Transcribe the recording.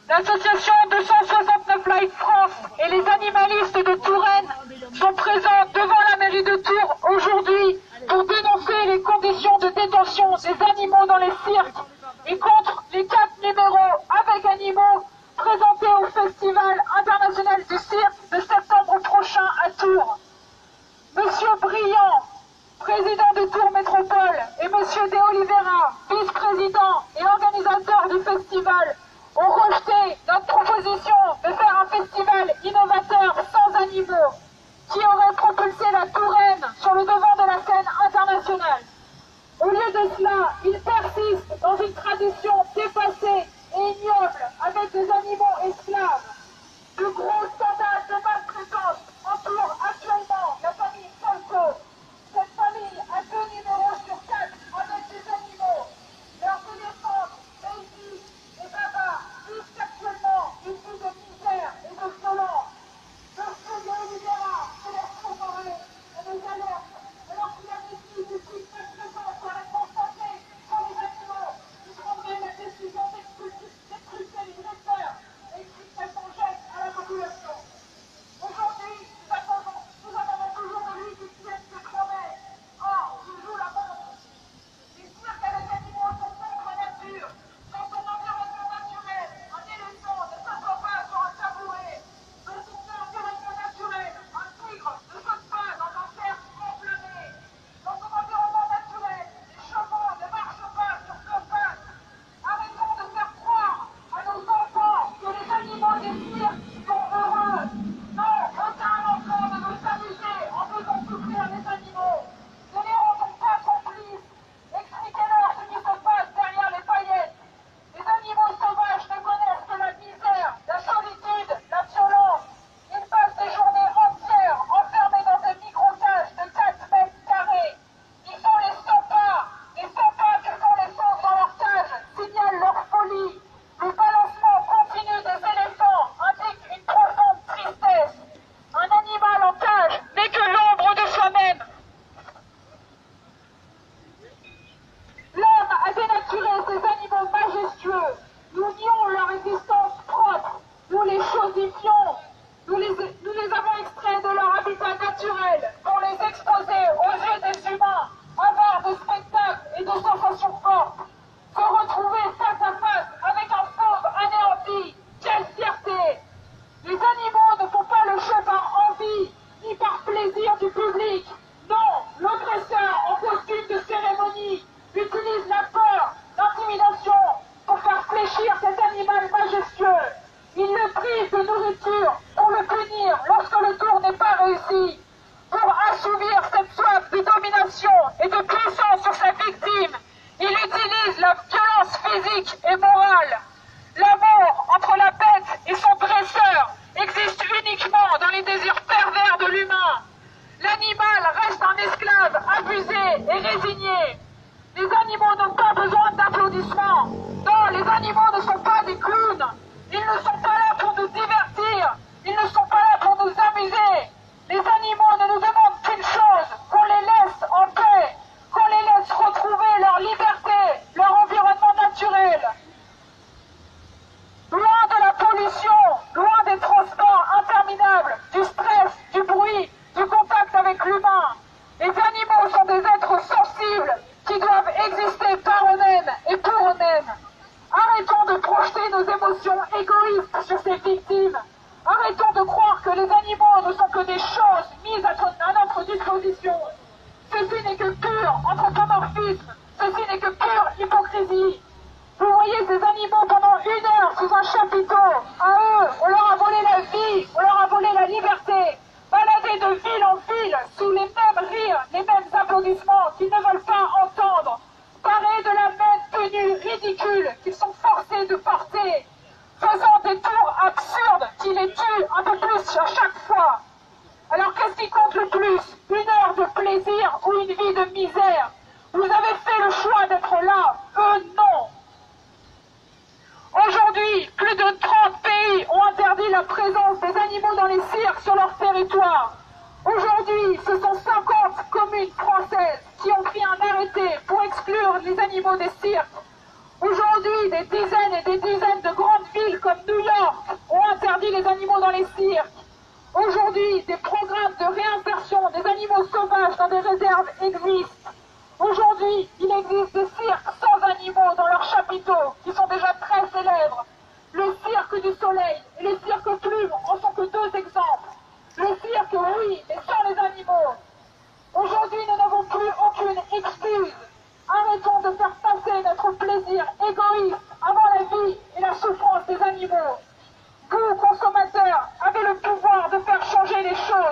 L'association 269 Life France et les animalistes de Touraine sont présents devant la mairie de Tours aujourd'hui pour dénoncer les conditions de détention des animaux dans les cirques et contre les 4 numéros avec animaux présentés au Festival international du cirque de septembre prochain à Tours. Monsieur Briand, président de Tours Métropole, et Monsieur De Oliveira, vice-président et organisateur du festival, ont rejeté notre proposition de faire un festival innovateur sans animaux, qui aurait propulsé la Touraine sur le devant de la scène internationale. Au lieu de cela, ils persistent dans une tradition dépassée et ignoble avec des animaux esclaves. De gros scandales de maltraitance entourent actuellement la famille Falco. Cette famille a 2 numéros sur 4 avec des animaux. Leurs éléphantes, Daisy et Baba, vivent actuellement une vie de misère et de violence. Monsieur De Oliveira se laisse comparer à des alertes alors qu'il a décidé depuis 4 ans pour être constaté sur les animaux. Il prendrait la décision d'expulser les dresseurs et extrêmement jette à la population. Aujourd'hui, nous attendons toujours de lui qu'il tienne ses promesses. Or, il joue la montre. Les cirques avec animaux sont contre la nature. Dans son environnement naturel, un éléphant ne s'assoit pas sur un tabouret. Dans son environnement naturel, un tigre ne saute pas dans un cercle enflammé. Dans son environnement naturel, les chevaux ne marchent pas sur 2 pattes. Arrêtons de faire croire à nos enfants que les animaux des cirques sont heureux. Non, aucun enfant ne veut s'amuser en faisant souffrir les animaux. Ne les rendons pas complices. Expliquez-leur ce qui se passe derrière les paillettes. Les animaux sauvages ne connaissent que la misère, la solitude, la violence. Ils passent des journées entières enfermés dans des micro-cages de 4 mètres carrés. Ils sont les sopas. Les sopas que font les fauves dans leur cage signalent leur folie. Le balancement continu des éléphants indique une profonde tristesse. Un animal en cage n'est que l'ombre de soi-même. L'homme a dénaturé ces animaux majestueux. Nous nions leur existence propre. Nous les chosifions. Nous les avons extraits de leur habitat naturel pour les exposer aux yeux des humains, avares de spectacles et de sensations fortes. Se retrouver face à face avec un fauve anéanti, quelle fierté! Les animaux ne font pas le jeu par envie, ni par plaisir du public. Non, l'oppresseur en costume de cérémonie utilise la peur, l'intimidation pour faire fléchir cet animal majestueux. Il le prive de nourriture pour le punir lorsque le tour n'est pas réussi. Pour assouvir cette soif de domination et de puissance sur sa victime, il utilise la violence physique et morale. L'amour entre la bête et son dresseur existe uniquement dans les désirs pervers de l'humain. L'animal reste un esclave abusé et résigné. Les animaux n'ont pas besoin d'applaudissements. Non, les animaux ne sont pas des clowns. Ils ne sont pas là pour nous divertir. Ils ne sont pas là pour nous amuser. Les animaux ne nous demandent qu'une chose, qu'on les laisse en paix, qu'on les laisse retrouver leur liberté, leur environnement naturel. Loin de la pollution, loin des transports interminables, du stress, du bruit, du contact avec l'humain. Les animaux sont des êtres sensibles qui doivent exister par eux-mêmes et pour eux-mêmes. Arrêtons de projeter nos émotions égoïstes sur ces victimes. Arrêtons de croire que les animaux ne sont que des choses mises à notre disposition. Ceci n'est que pur anthropomorphisme. Ceci n'est que pure hypocrisie. Vous voyez ces animaux pendant 1 heure sous un chapiteau. À eux, on leur a volé la vie, on leur a volé la liberté. Baladés de ville en ville, sous les mêmes rires, les mêmes applaudissements qu'ils ne veulent pas entendre. Parés de la même tenue ridicule qu'ils sont forcés de porter. Faisant des tours absurdes qui les tuent un peu plus à chaque fois. Alors qu'est-ce qui compte le plus? 1 heure de plaisir ou une vie de misère? Vous avez fait le choix d'être là, eux non. Aujourd'hui, plus de 30 pays ont interdit la présence des animaux dans les cirques sur leur territoire. Aujourd'hui, ce sont 50 communes françaises qui ont pris un arrêté pour exclure les animaux des cirques. Aujourd'hui, des dizaines et des dizaines de grandes villes comme New excuse. Arrêtons de faire passer notre plaisir égoïste avant la vie et la souffrance des animaux. Vous, consommateurs, avez le pouvoir de faire changer les choses.